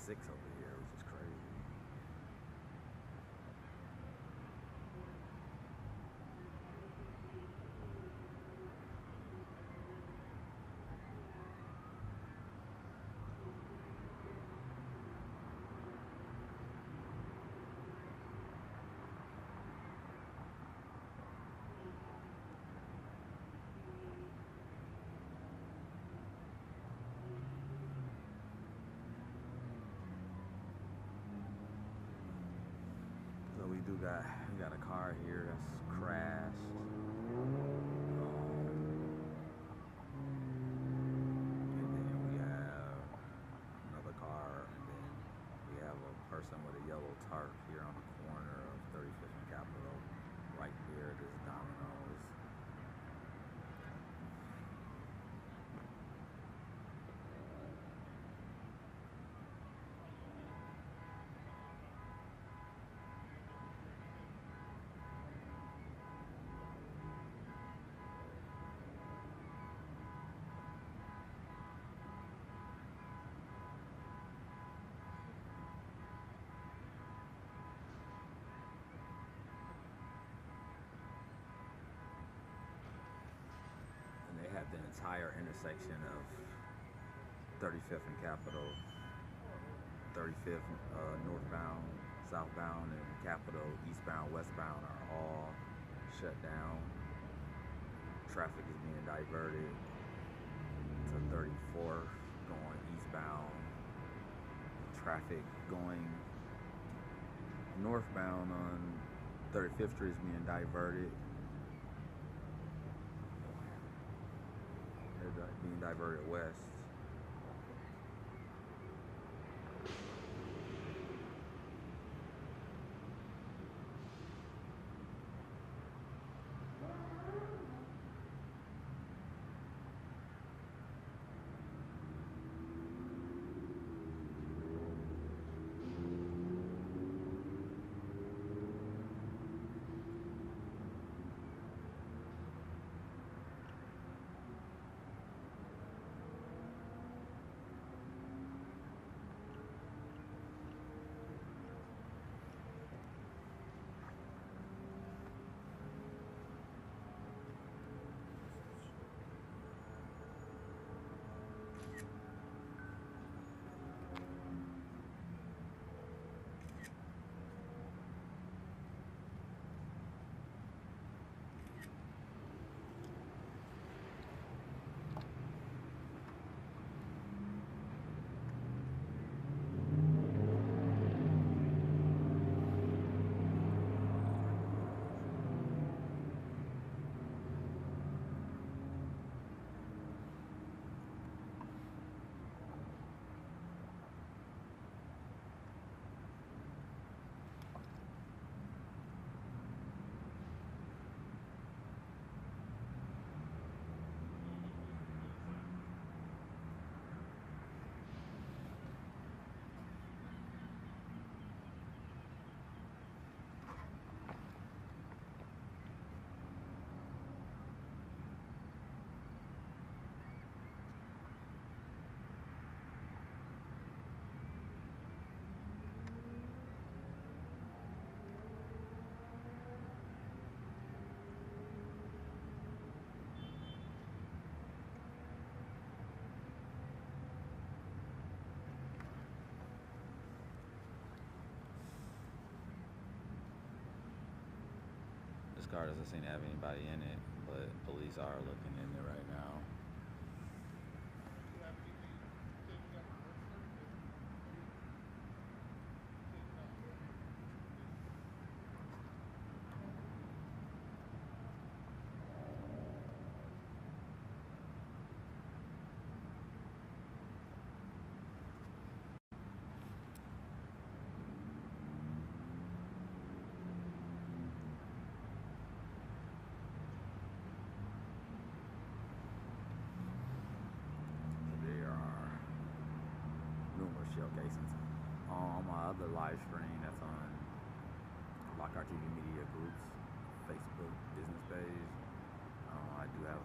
6 over here, which is crazy. So we got a car here that's crashed. And then we have another car, and then we have a person with a yellow tarp here on the corner of 35th and Capitol, right there. This Domino's. And they have the entire intersection of 35th and Capitol, 35th northbound, southbound, and Capitol eastbound, westbound are all shut down. Traffic is being diverted to 34th going eastbound. Traffic going northbound on 35th Street is being diverted. They're being diverted west. This car doesn't seem to have anybody in it, but police are looking in there right now. Shell casings. On my other live stream that's on LockharTVMediaGroup's Facebook business page, I do have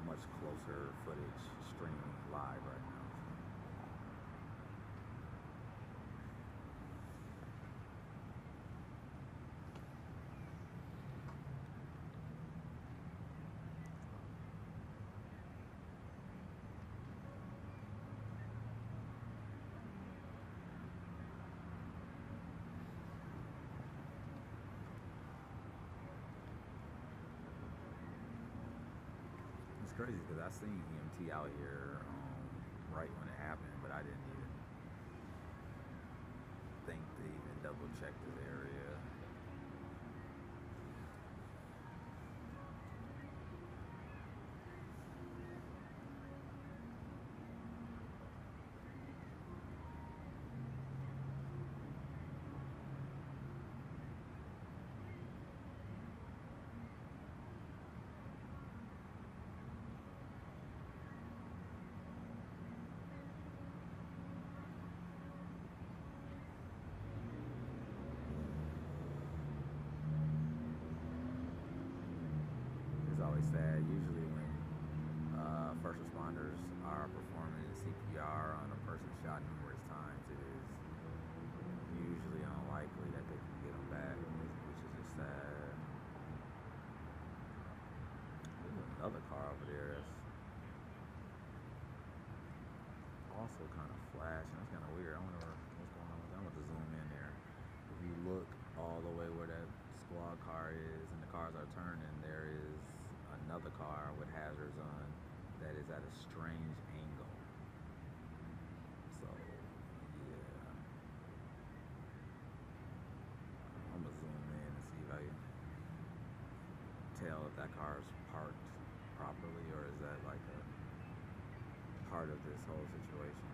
much closer footage streaming live right now. crazy because I seen EMT out here right when it happened, but I didn't even think to even double check this area. It's always sad. Usually when first responders are performing CPR on a person shot numerous times, it is usually unlikely that they can get them back, which is just sad. There's another car over there that's also kind of flashing. That's kind of weird. I wonder what's going on with that. I'm going to zoom in there. If you look all the way where that squad car is and the cars are turning, there is another car with hazards on that is at a strange angle. So, yeah. I'm gonna zoom in and see if I can tell if that car is parked properly or is that like a part of this whole situation.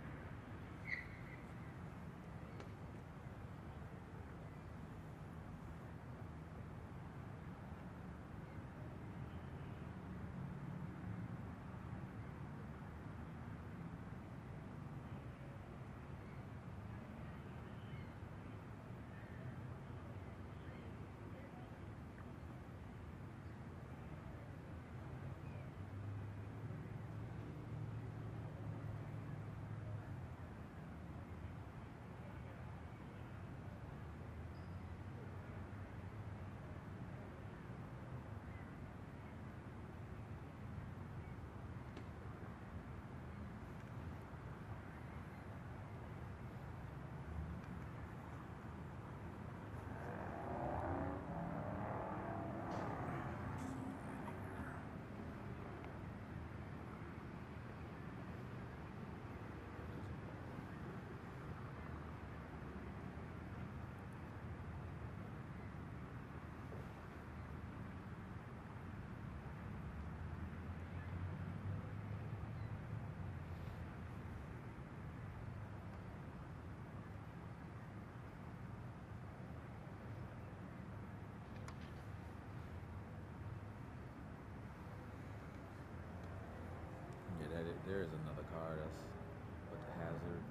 There is another car that's with the hazards.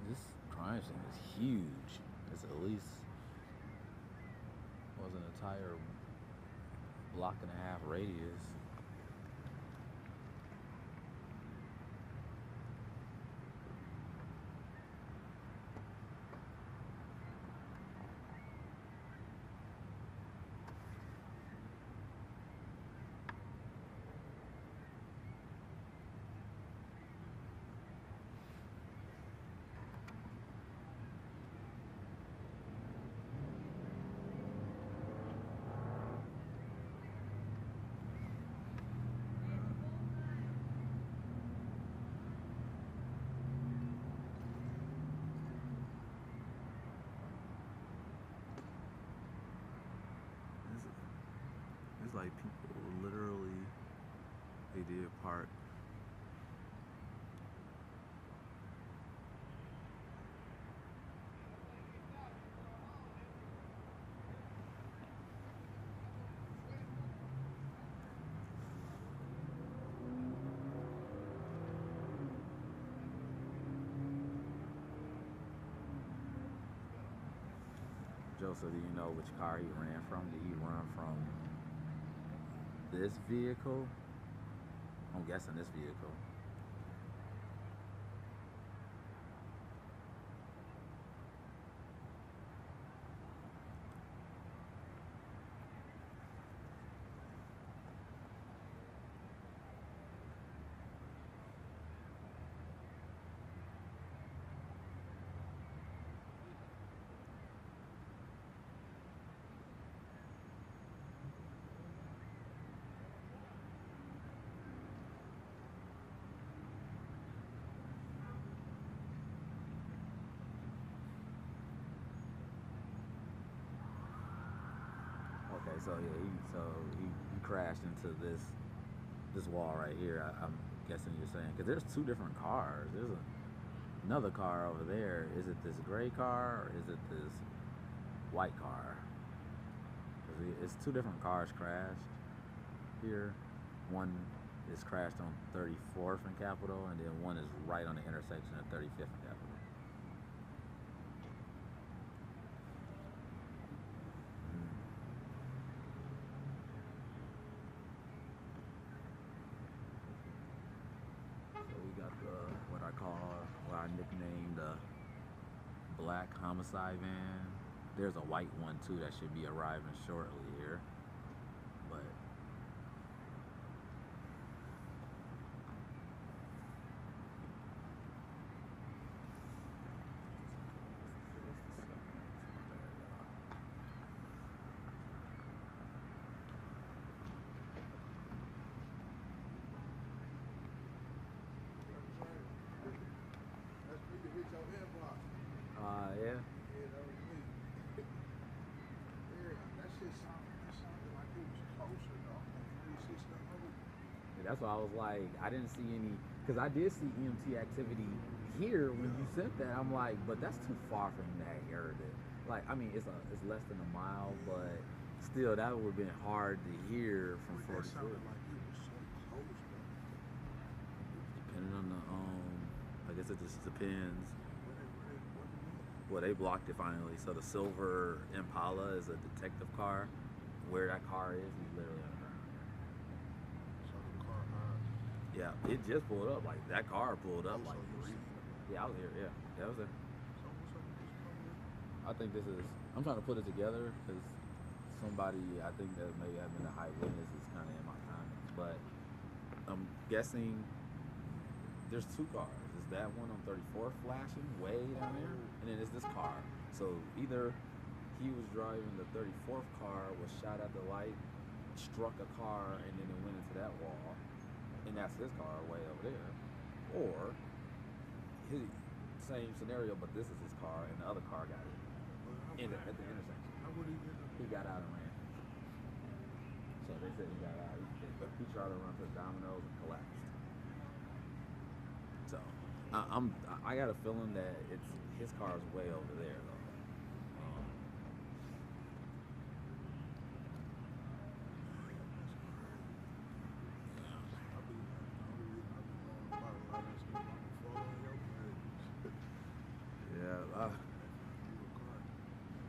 This crime scene is huge. It's at least was an entire block and a half radius. It's like people literally, they did park. Joseph, do you know which car he ran from? Did he run from this vehicle? I'm guessing this vehicle. So yeah, he crashed into this wall right here. I'm guessing you're saying, because there's two different cars. There's another car over there. Is it this gray car or is it this white car? It's two different cars crashed here. One is crashed on 34th and Capitol, and then one is right on the intersection of 35th and Capitol. What I nicknamed the black homicide van. There's a white one too that should be arriving shortly here. But yeah. Yeah, that was me. Yeah, that shit sounded like it was closer, though. Yeah, that's why I was like, I didn't see any, because I did see EMT activity here when you sent that. I'm like, but that's too far from that area. Like, I mean, it's less than a mile, but still, that would have been hard to hear from 44. That sounded like it was so close, though. Depending on the, I guess it just depends. Well, they blocked it finally. So the silver Impala is a detective car. Where that car is, he's literally on the ground. So the car Yeah, it just pulled up. Like that car pulled up. Like, yeah, I was here. Yeah, I was there. So what's up with this car? I think this is. I'm trying to put it together because somebody, I think that maybe have been a high witness is kind of in my comments, but I'm guessing there's two cars. Is that one on 34th flashing way down there, and then it's this car. So either he was driving the 34th car, was shot at the light, struck a car, and then it went into that wall, and that's his car way over there, or his same scenario, but this is his car, and the other car got it at the intersection. How would he get it? He got out and ran. So they said he got out. He tried to run to the dominoes and collapsed. So I got a feeling that his car is way over there though.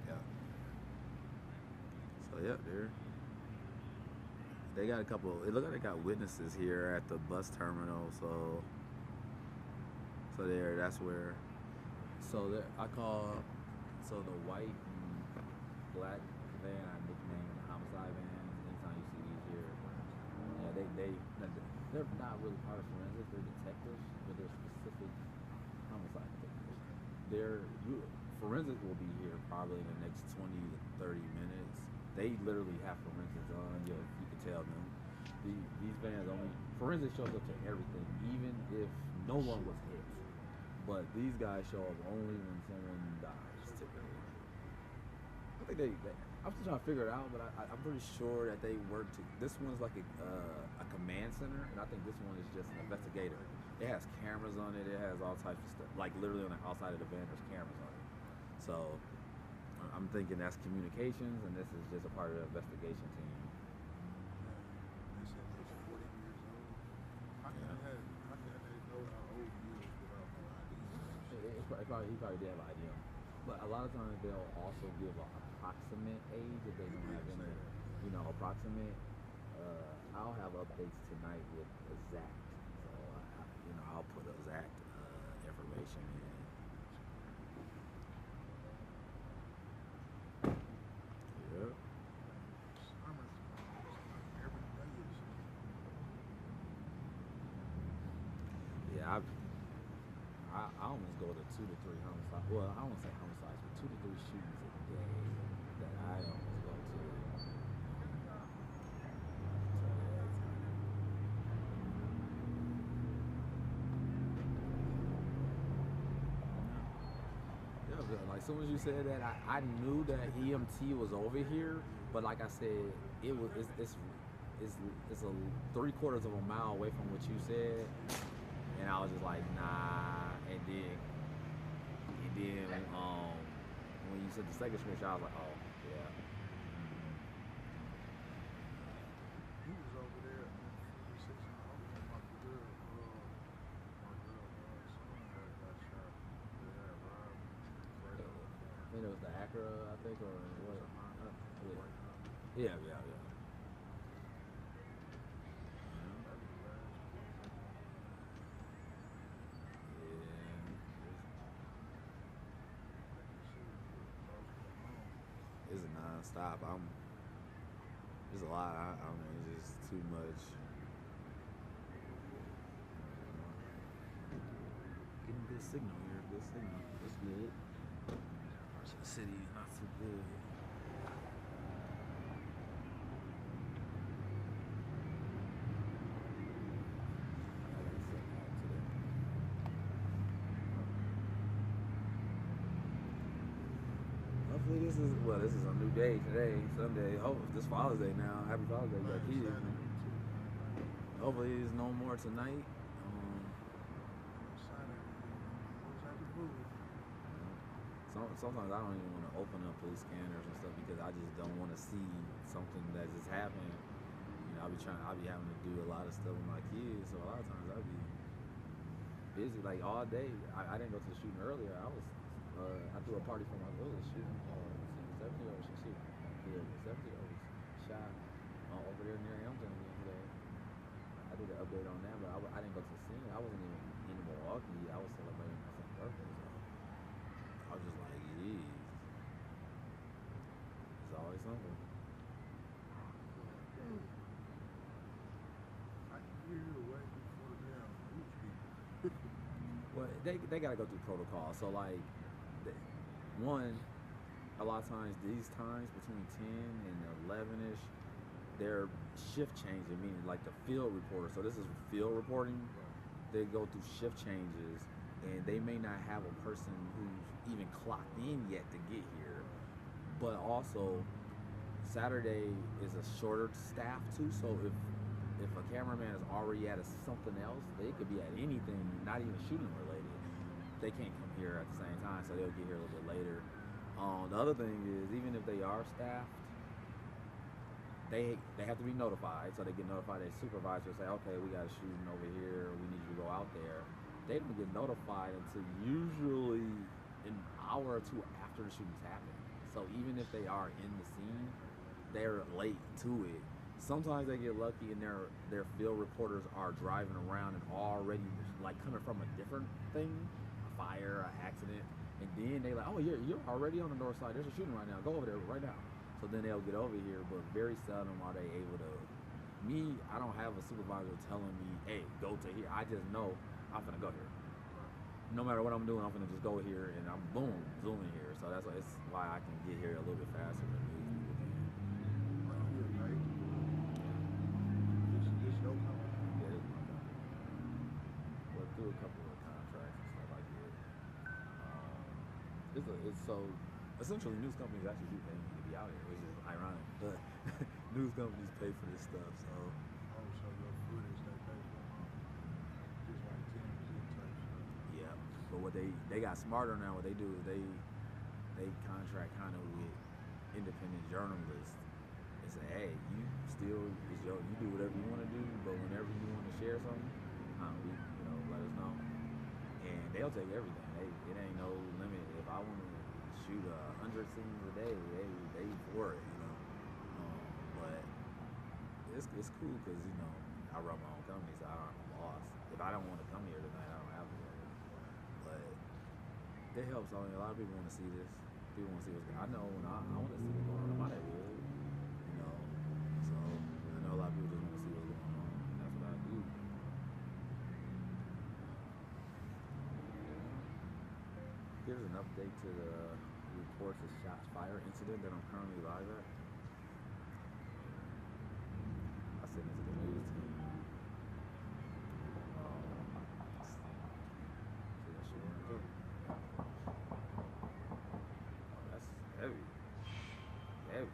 Yeah. So yeah, they got a couple. It looked like they got witnesses here at the bus terminal. So there, that's where. So there, so the white and black van I nicknamed the homicide van. Anytime you see these here, yeah, they're not really part of forensics. They're detectives, but they're specific homicide detectives. Forensics will be here probably in the next 20 to 30 minutes. They literally have forensics on. You can tell them. These vans only forensics shows up to everything, even if no one was hit. But these guys show up only when someone dies, typically. I think I'm still trying to figure it out, but I'm pretty sure that they work this one's like a command center, and I think this one is just an investigator. It has cameras on it, it has all types of stuff. Like literally on the outside of the van, there's cameras on it. So I'm thinking that's communications, and this is just a part of the investigation team. They said he was 40 years old. How can they know how old he is without no ID? He probably did have an idea. But a lot of times they'll also give an approximate age if they don't have any, approximate. I'll have updates tonight with exact. So I'll put exact information in. Yep. Yeah, I almost go to 2 to 3 homicides. Well, I won't say homicides, but 2 to 3 shootings a day that I almost go to. Yeah, like as soon as you said that, I knew that EMT was over here, But like I said, it's a 3/4 of a mile away from what you said, and I was just like, nah. And then when you said the second screenshot, I was like, oh yeah. He was over there in 46 and over. My girl son had got shot. They had robbed right over the corner. I think it was the Acura, I think, or what? Yeah. It's a non-stop. There's a lot. I mean, it's just too much. Getting good signal here. Good signal. It's good. The city is not too good. Hopefully this is a new day today, Sunday. Oh, this Father's Day now. Happy Father's Day, you got kids, man. Hopefully there's no more tonight. Sometimes I don't even want to open up police scanners and stuff because I just don't want to see something that just happened. You know, I be having to do a lot of stuff with my kids, so a lot of times I be busy like all day. I didn't go to the shooting earlier. I threw a party for my village shooting. 70-year-old shooting. Yeah, 70-year-old shot over there near Hampton today. I did an update on that, but I didn't go to the scene. I wasn't even in Milwaukee. I was celebrating my son's birthday, so I was just like, geez. There's always something. I can hear you way before the damn news people. Well, they gotta go through protocol. So like, one, a lot of times these times between 10 and 11ish, they're shift changing, meaning like the field reporter. So this is field reporting. They go through shift changes, and they may not have a person who's even clocked in yet to get here. But also, Saturday is a shorter staff too. So if a cameraman is already at something else, they could be at anything, not even shooting related. They can't come here at the same time, so they'll get here a little bit later. The other thing is, even if they are staffed, they have to be notified. So they get notified. Their supervisor say, okay, we got a shooting over here. We need you to go out there. They don't get notified until usually an hour or two after the shooting's happened. So even if they are in the scene, they're late to it. Sometimes they get lucky and their field reporters are driving around and already like coming from a different thing, a fire, an accident, and then they like, oh, you're already on the north side. There's a shooting right now. Go over there right now. So then they'll get over here, but very seldom are they able to. Me, I don't have a supervisor telling me, hey, go to here. I just know I'm gonna go here. No matter what I'm doing, I'm gonna just go here and I'm boom, zooming here. So it's why I can get here a little bit faster than these people can. This your company? Yeah, this is my company. Well, through a couple of contracts and stuff like that. It's so essentially news companies actually do pay me to be out here, which is ironic. But news companies pay for this stuff, so. Oh, so your footage they pay for just like TMZ type stuff. Yeah, but what they got smarter now. What they do is they contract kind of with independent journalists and say, hey, you do whatever you want to do, but whenever you want to share something, let us know. And they'll take everything. It ain't no limit. If I want to shoot 100 scenes a day, they for it, but it's cool because I run my own company, so I don't have a boss. If I don't want to come here tonight, I don't have to. But it helps. A lot of people want to see this. People want to see what's going on. I know when I want to see what's going on in my neighborhood, so I know a lot of people just want to see what's going on, and that's what I do. Here's an update to the reports of shots fired incident that I'm currently live at. I sent it to the news team. See that shit running through? That's heavy. Heavy.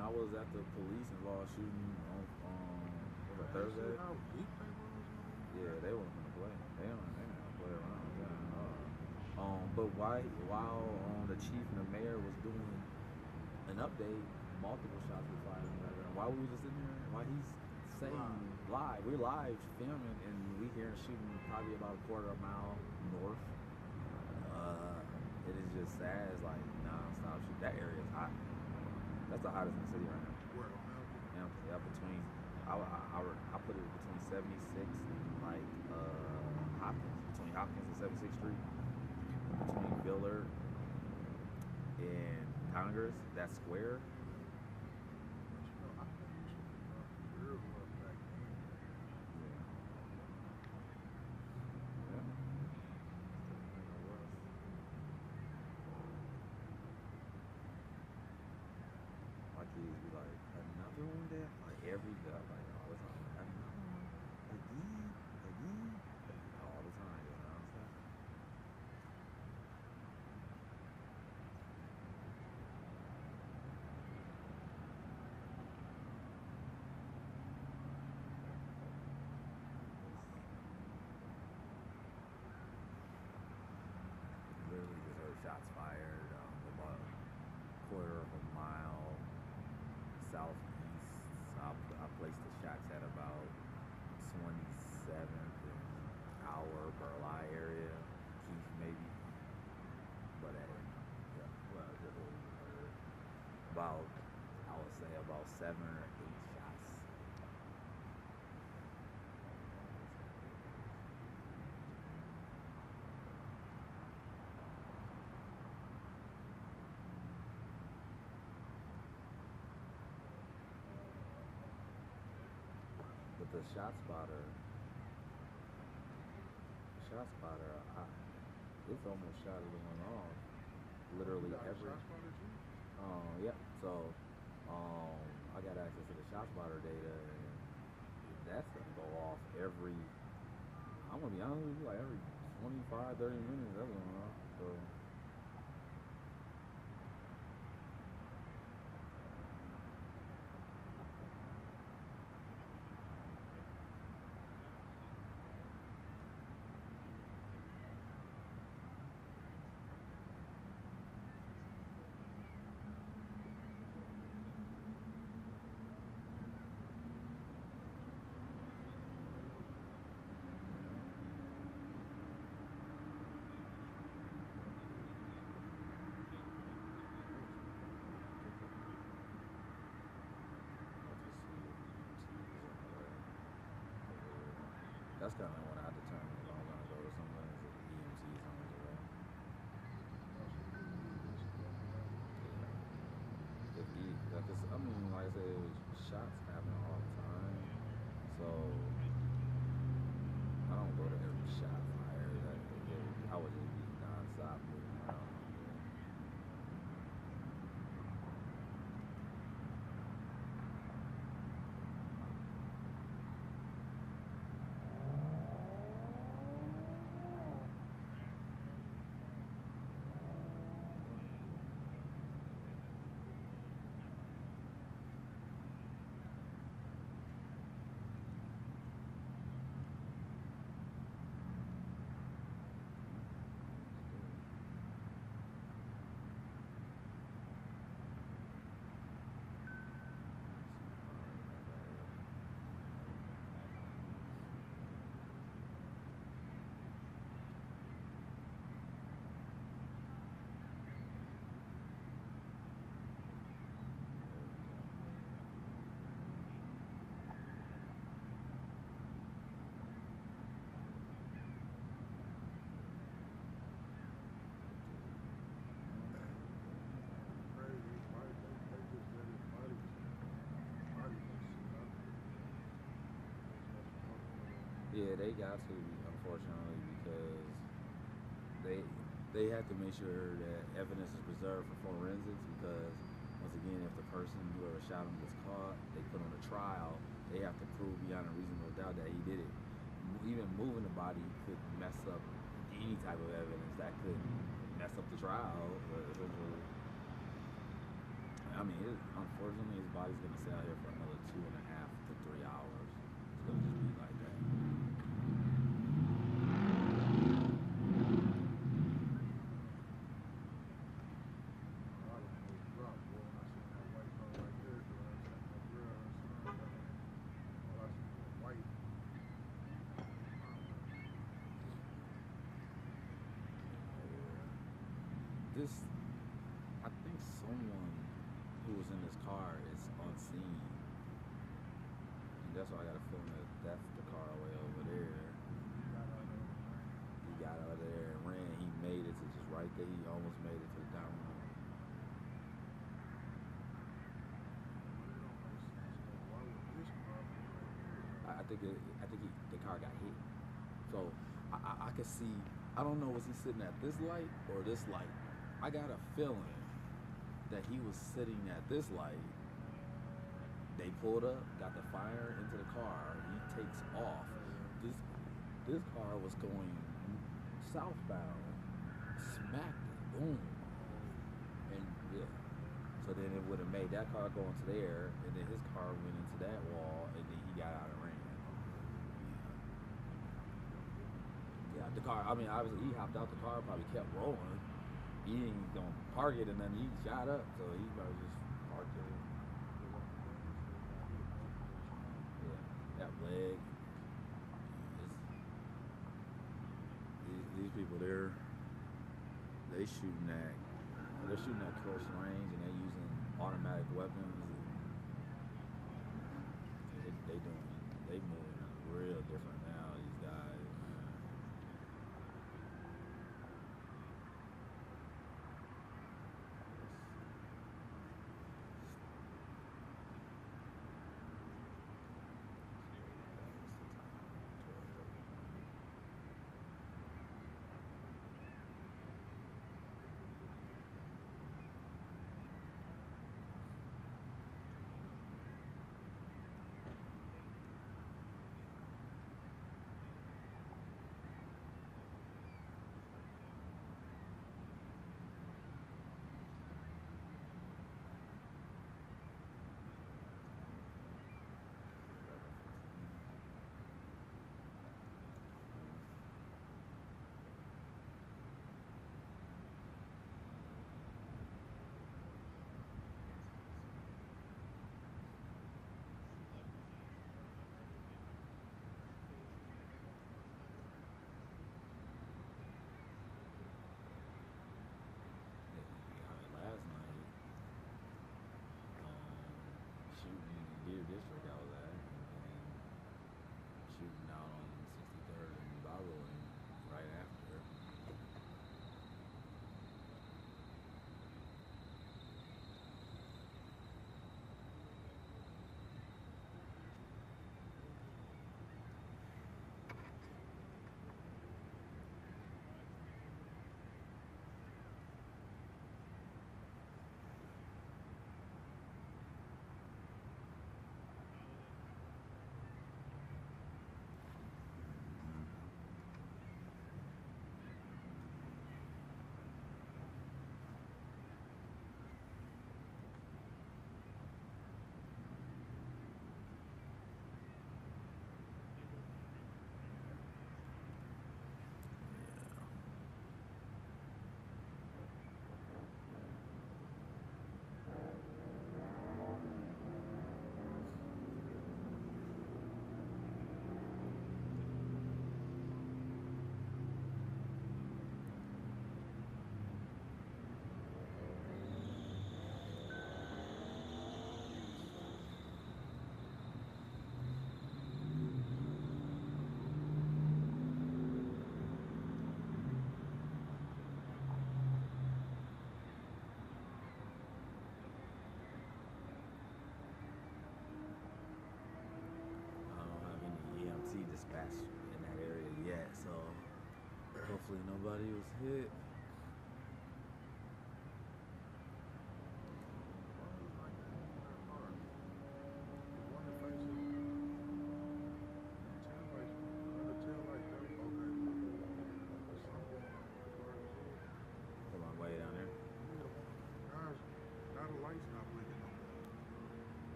I was at the police involved shooting on what was that, Thursday? How deep they was? Yeah, they weren't gonna play. They don't play around with that. But while the chief and the mayor was doing an update, multiple shots were fired in the background. Why we just sitting there? Why he's saying live? We're live filming, and we hear shooting probably about a quarter of a mile north. It is just sad. It's like non-stop shooting. That area is hot. That's the hottest in the city right now. Where on Hampton? Yeah, between I put it between 76 and like Hopkins, between Hopkins and 76th Street, between Villard and Congress, that square. But I think you should be real rough back then. Yeah. My kids be like, another one there? Like every day, like all the time. Another one? Again? All the time, you know what I'm saying? Literally just heard shots fired about a quarter of a mile southeast. I placed the shots at about 27th and Hour, Burleigh area, Keith maybe. But about, I would say about 7 or 8 shots. But the shot spotter, it's almost shot everyone off. Literally every. Yeah. So, I got access to the shot spotter data, and that's gonna go off every. I'm gonna be honest with you, like every 25, 30 minutes, that's going off. So. That's kind of when I determine if I'm gonna go to something if the EMT is on his way. Because I mean, like I said, shots happen all the time, so I don't go to every shot fired. I would just be non-stop moving around. Yeah, they got to, unfortunately, because they have to make sure that evidence is preserved for forensics, because once again, if the person whoever shot him gets caught, they put on a trial, they have to prove beyond a reasonable doubt that he did it. Even moving the body could mess up any type of evidence that could mess up the trial, essentially. I mean, unfortunately, his body's gonna stay out here for another 2.5 to 3 hours. It's gonna just be like that. This, I think someone who was in this car is on scene. And that's why I got a feeling that that's the car way over there. He got out of there and ran. He made it to just right there. He almost made it to the down road. I think the car got hit. So I could see. I don't know, was he sitting at this light or this light? I got a feeling that he was sitting at this light. They pulled up, got the fire into the car. He takes off. This car was going southbound, smacked it, boom, and yeah. So then it would have made that car go into there, and then his car went into that wall, and then he got out and ran. Yeah, the car. I mean, obviously he hopped out the car, probably kept rolling. He ain't gonna park it, and then he shot up, so he probably just parked it. Yeah, that leg. These people, they're shooting at close range, and they're using automatic weapons. They moving real different now. These guys. District I was at, and shooting out on 63rd and Bible right after. Dispatch in that area yet, so hopefully nobody was hit. Come on, way down there. Now the lights not blinking.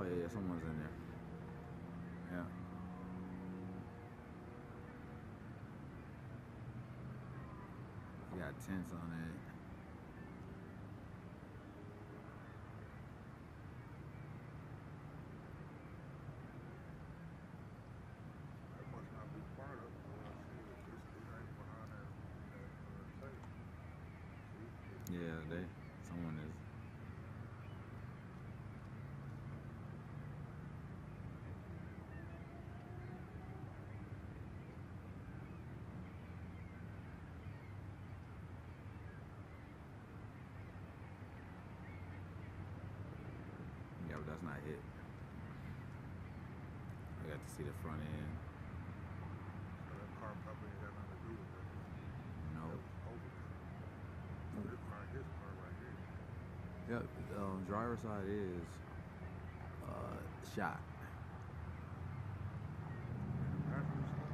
Oh yeah, someone's in there. Yeah. You got tents on it. That must not be part of it. It ain't behind that tape. Yeah, someone is. Yeah, but that's not it. I got to see the front end. So that car probably ain't got nothing to do with that. No. That was over there. So this probably his car right here. Yeah, driver's side is shot. Passenger side?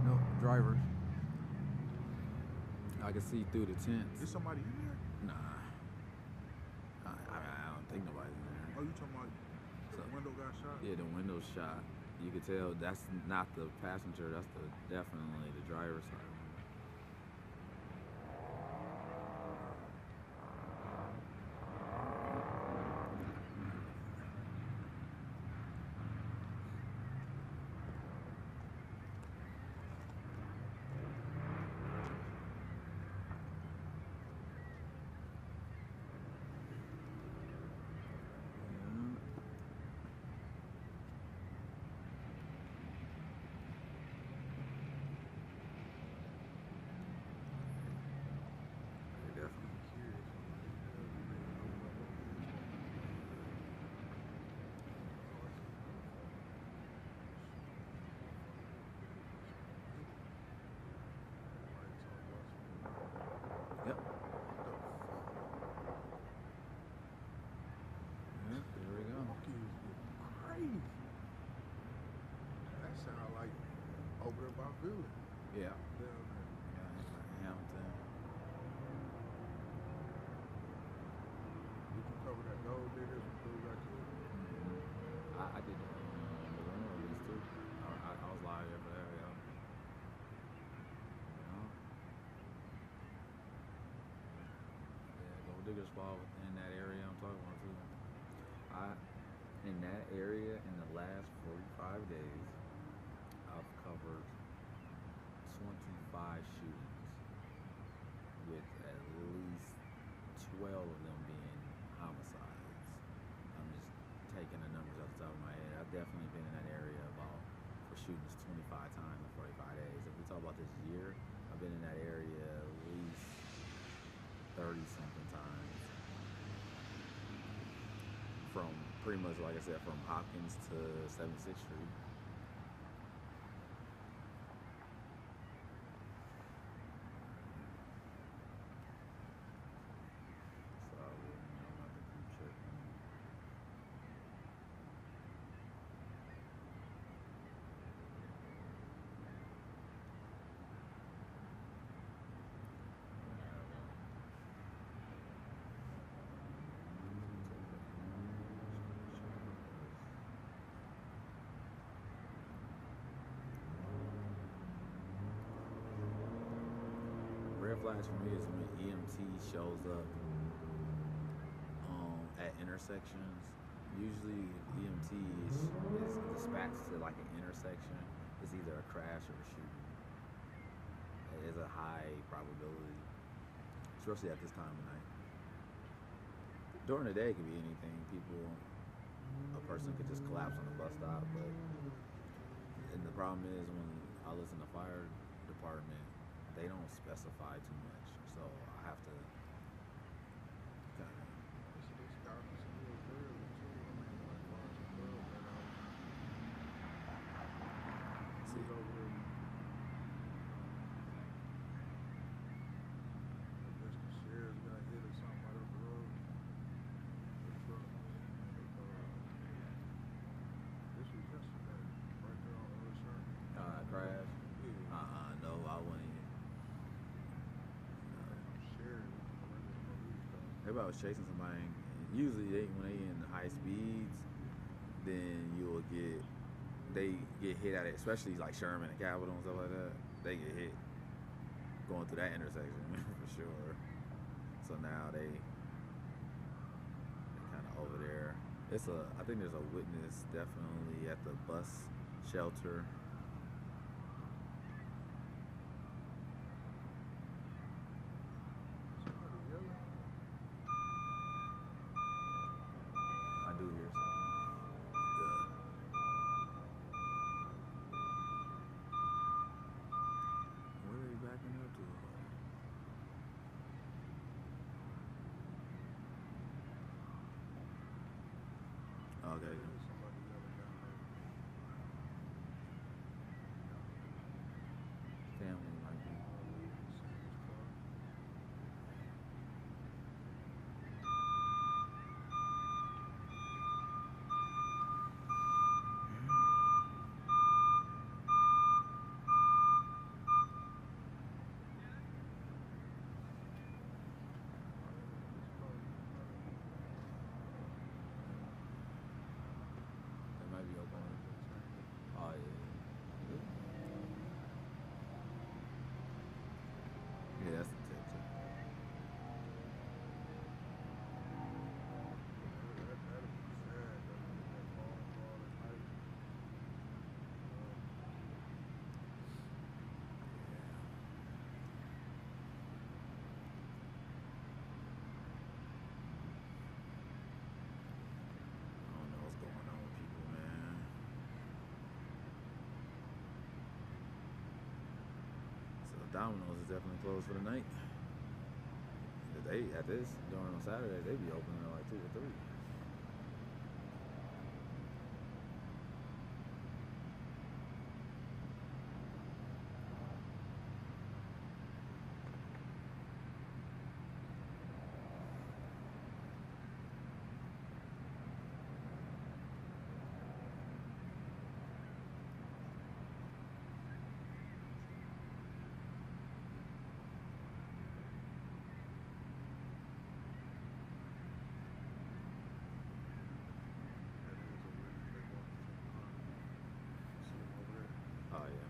No, drivers. I can see through the tents. Is somebody in there? Nah. I don't think nobody's in there. Oh, you talking about the window got shot? Yeah, the window's shot. You could tell that's not the passenger, that's definitely the driver's side. Yep. Yep, there we go. Milwaukee is crazy. That sound like over there by Village. Yeah. Down there. Yeah, it's like Hamilton. You can cover that gold digger and go back to it. I did the winter release too. I was live there for that, yeah. Yeah, gold digger spot in that area I'm talking about too. In that area in the last 45 days, I've covered 25 shootings, with at least 12 of them being homicides. I'm just taking the numbers off the top of my head. I've definitely been in that area for shootings 25 times in 45 days. If we talk about this year, I've been in that area at least 30 something times. From pretty much, like I said, from Hopkins to 76th Street. So I really know about the group check. Red flags for me is when EMT shows up at intersections. Usually, if EMT is dispatched to like an intersection, it's either a crash or a shooting. It is a high probability, especially at this time of night. During the day, it could be anything. A person could just collapse on the bus stop, and the problem is when I listen to fire department, they don't specify too much, so I have to kind of. This guy was a little early too. I mean, like 5 to 12, but he was over there. I guess the sheriff got hit or something right up the road. The truck. This was yesterday, right there on the other side. Crash? Yeah. No, I wouldn't even. Sheriff, Everybody was chasing somebody. And usually, when they in high speeds, then you'll they get hit at it, especially like Sherman and Capitol and stuff like that. They get hit going through that intersection for sure. So now they kind of over there. I think there's a witness definitely at the bus shelter. I do hear something. Where are you backing up to? Okay. Family might be. They might be open. Oh yeah. Yeah, that's the tip. I don't know what's going on with people, man. So Domino's is definitely closed for the night. They at this during on Saturday they be open at like 2 or 3. Oh yeah.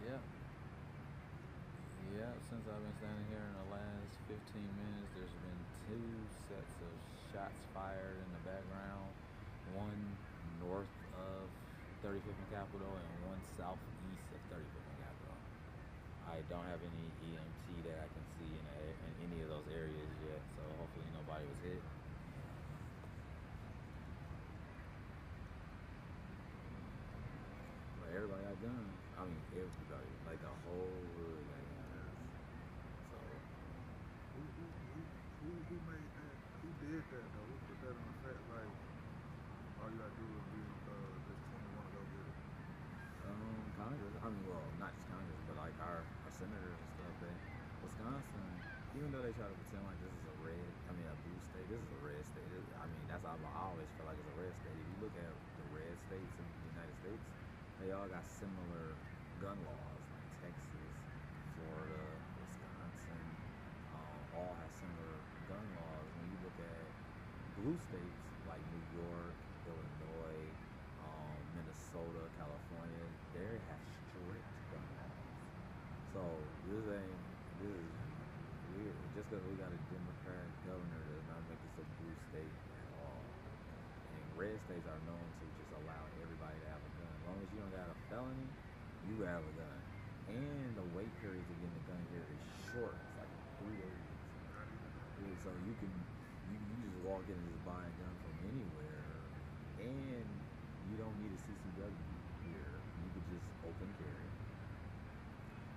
Yeah. Yeah, since I've been standing here in the last 15 minutes, there's been 2 sets of shots fired in the background. One north of 35th and Capitol and one southeast of 35th and Capitol. I don't have any EMT that I can see in any of those areas yet, so hopefully nobody was hit. But everybody got guns. I mean, everybody, like the whole hood got guns. So Who made that? Who did that though? Who put that in effect? Like, all you gotta do is be just 21 to go get it. Congress. I mean, well, not just Congress, but like our senators and stuff. Wisconsin, even though they try to pretend like this is a blue state, this is a red state. I mean, that's how I always feel like it's a red state. If you look at the red states in the United States, they all got similar gun laws, like Texas, Florida, Wisconsin, all have similar gun laws. When you look at blue states like New York, Illinois, Minnesota, California, they have strict gun laws. So this is weird. Just because we got a Democratic governor does not make this a blue state at all. And red states are known to just allow everybody to have a gun. As long as you don't got a felony, you have a gun. And the wait period to get a gun here is short. It's like 3 days. Yeah, so you just walk in and just buy a gun from anywhere, and you don't need a CCW here. You could just open carry.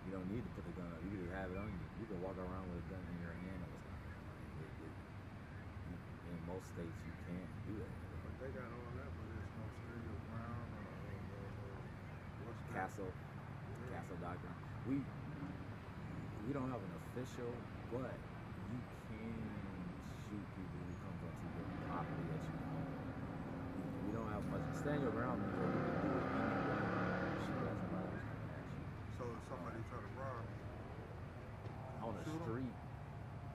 You don't need to put the gun up. You can just have it on you. You can walk around with a gun in your hand all the time. In most states, you can't do that. But they got all that, but there's no stereo ground or what's that? Castle doctrine. We don't have an official, but you can shoot people who come from your property. stand your ground means that you can do it anywhere. Shoot at somebody who's coming at you. So if somebody try to rob me, On the shoot 'em? street,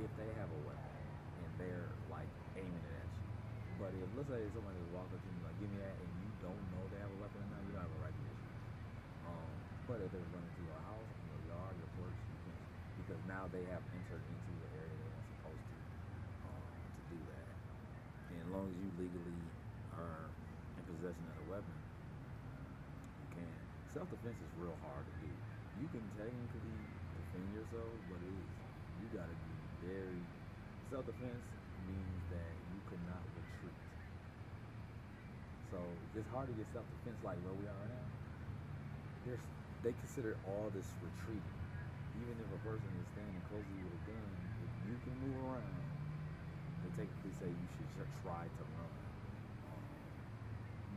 if they have a weapon and they're like aiming it at you. But if let's say somebody walks up to you like, give me that, and you don't know they have a weapon or not, you don't have a right to issue. But if they're running to your house, your yard, your porch, you can't, because now they have entered into the area they weren't supposed to do that. And as long as you legally are in possession of the weapon, you can. Self-defense is real hard to do. You can technically defend yourself, but you got to be very. Self-defense means that you cannot retreat. So it's hard to get self-defense like where we are now. They consider all this retreating. Even if a person is standing close to you with a gun, if you can move around, they technically say you should try to run.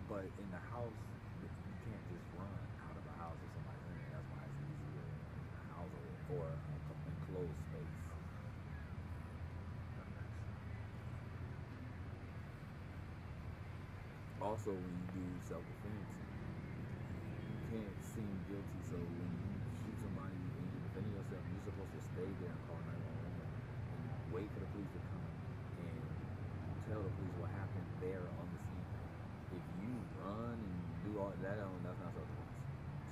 But in the house, you can't just run out of a house if somebody's in there. That's why it's easier in a house or an enclosed space. Also, when you do self-defense, you can't seem guilty. So when you shoot somebody and you're defending yourself, you're supposed to stay there and call 911 and wait for the police to come and tell the police what happened there on the scene. If you run and do all that, that's not self-defense.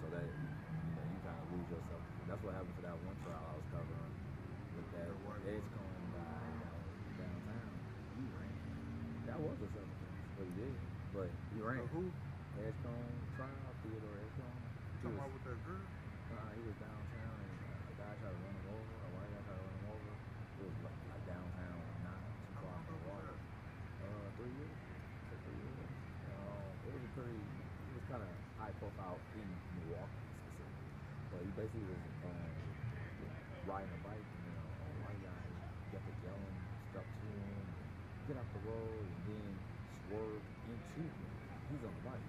So that you kind of lose yourself. That's what happened to that one trial I was covering with that Edgecombe guy downtown. He ran. That was a self-defense, but he did. But he ran. Who? Edgecombe trial, Theodore Edgecombe. Come out with that girl? He was downtown and a guy tried to run him over. A white guy tried to run him over. It was like downtown, not too far from the water. 3 years. For 3 years. It was kind of high profile in Milwaukee specifically. But he basically was riding a bike and a white guy got the yelling stuff to him, get off the road, and then swerve into him. He's on the bike.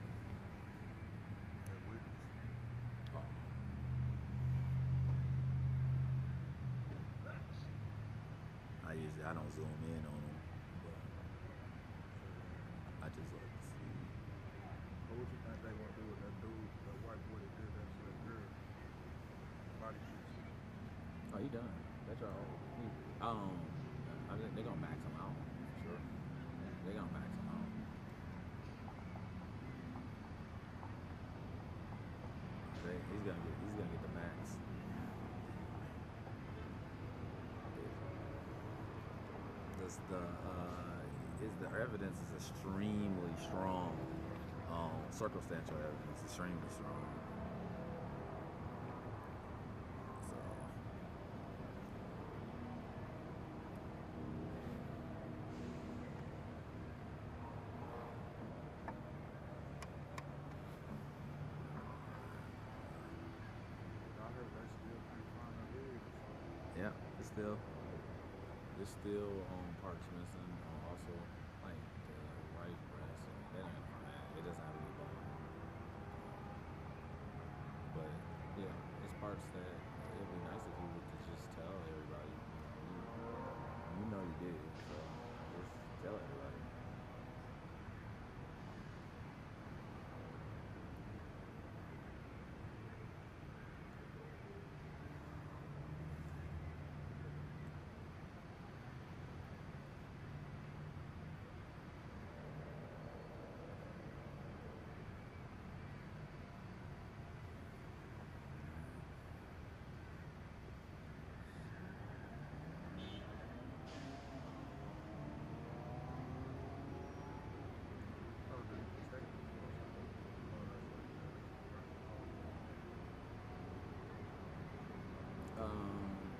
I don't zoom in on him, but I just like to see. What would you think they gonna do with that dude, that white boy that did that to that girl? Body picture. Oh, he done. That's all. I think they're gonna max him out for sure. They're gonna max him out. He's gonna get the max. The evidence is extremely strong. Circumstantial evidence, extremely strong. So. I heard they still can't find a leg or something. Yeah, it's still parts missing. Also, like the right breast, that ain't gonna find that. It doesn't have any bone. But yeah, it's parts that it'd be nice if you would just tell everybody. You know you did it, so just tell everybody.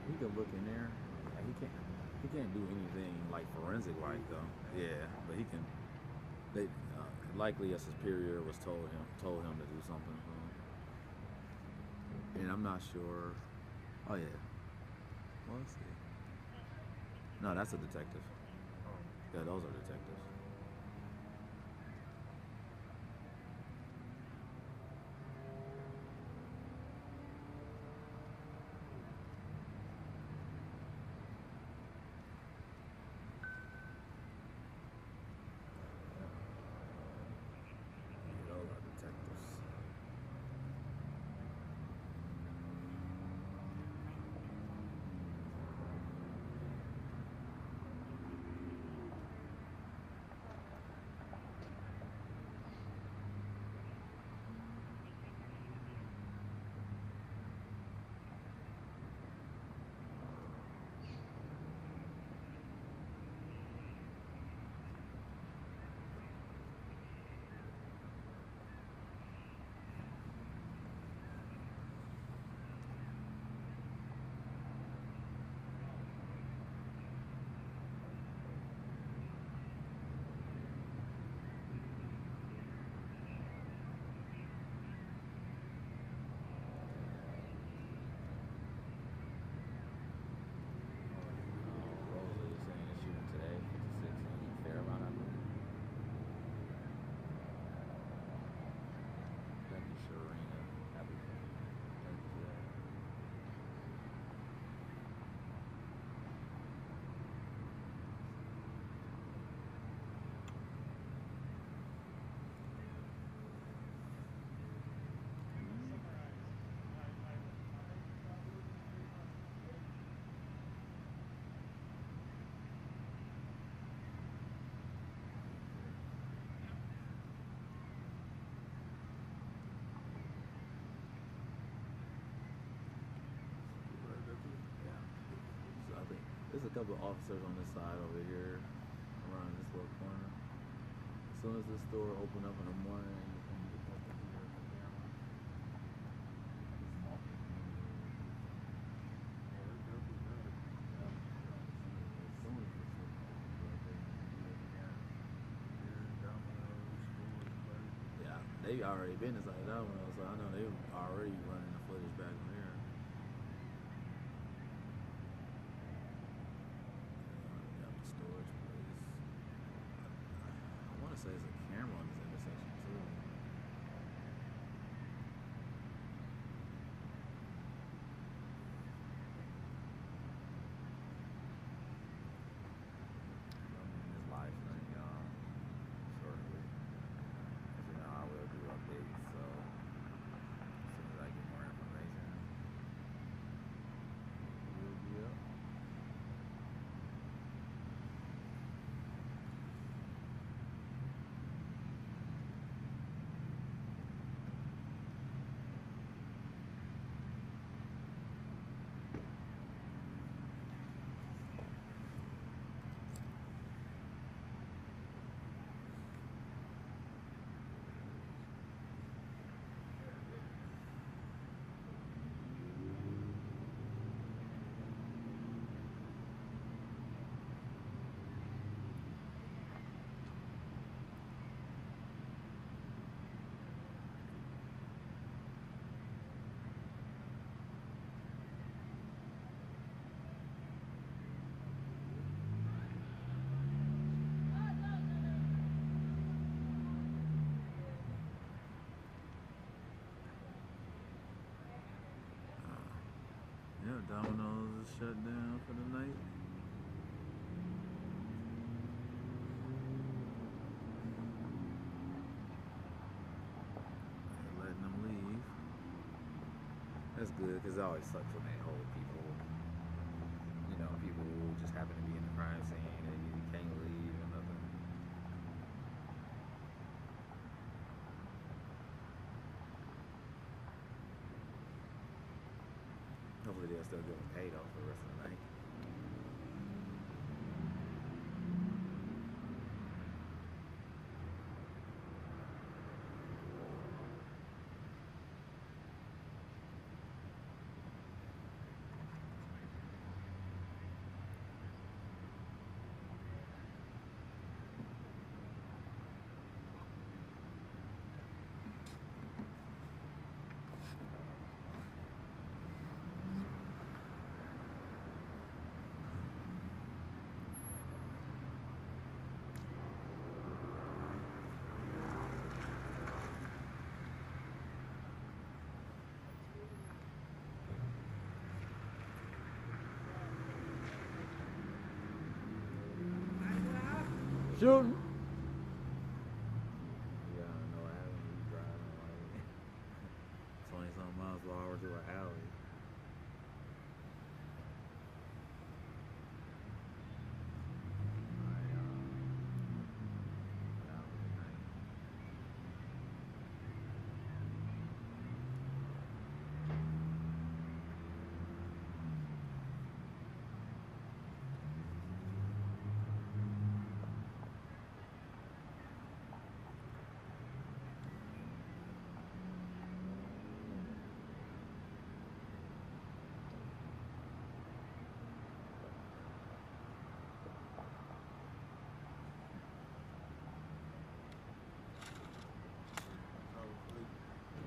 He can look in there. He can't do anything like forensic right though. Yeah, but he can. They likely a superior was told him to do something. And I'm not sure. Oh yeah. Well, let's see. No, that's a detective. Yeah, those are detectives. There's a couple of officers on this side over here, around this little corner. As soon as this store open up in the morning, you can get up here on the camera. Yeah, they already been inside that one, so I know they already running the footage back on here. Yeah, the storage place. I want to say there's a camera on this intersection too. His live stream, y'all, shortly. As you know, I will do updates, so as soon as I get more information, we'll be up. Yeah, Domino's is shut down for the night. They're letting them leave. That's good, because it always sucks when they hold people. You know, people who just happen to be in the crime scene and you can't leave or nothing. Hopefully they'll still get paid off for the rest of the night. Shooting. You gotta know what happens when you driving like 20-something miles per hour through an alley.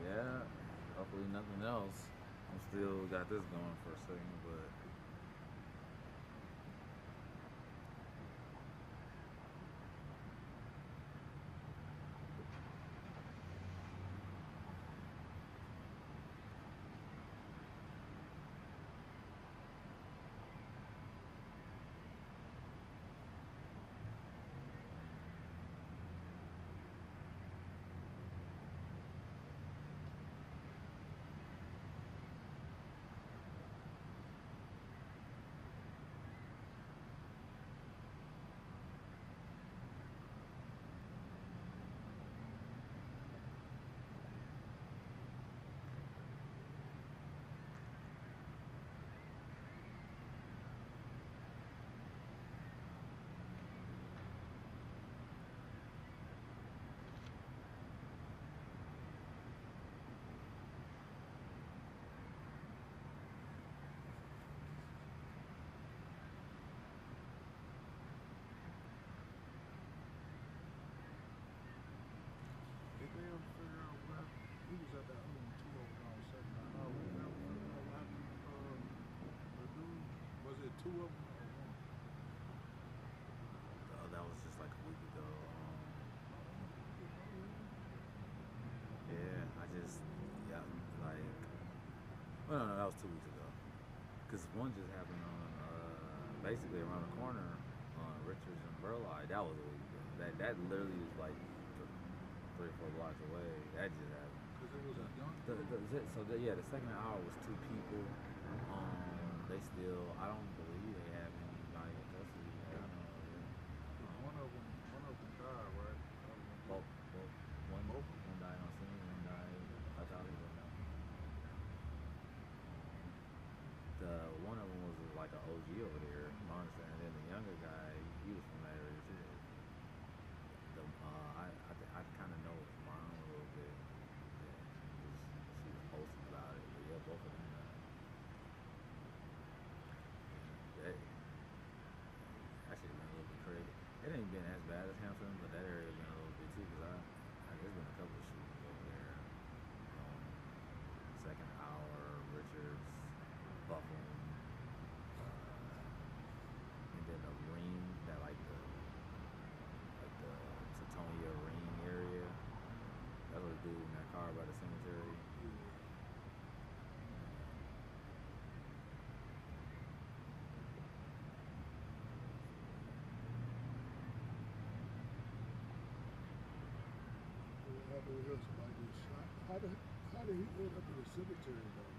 Yeah, hopefully nothing else. I'm still got this going for a second, but was 2 weeks ago. Cause one just happened on basically around the corner on Richards and Burleigh. That was a week ago. That literally is like 3 or 4 blocks away. That just happened. Because it was a young The second hour was 2 people. They still, I don't believe they have anybody in custody. I don't know. Yeah. one of them died, right? Both. One died on scene. One died fatally. One of them was like an OG over there, my understanding. Then the younger guy, he was from that area too. I kind of know his mom a little bit. She was posting about it. But yeah, both of them died. That should have been a little bit crazy. It ain't been as bad as Hampton, but that area has been a little bit too. Cause there's been a couple of shootings over there. Second hour, Richards, Buffalo. And then the ring, that like the Tetonia ring area. That was a dude in that car by the cemetery. Somebody was shot. How did he end up in the cemetery though?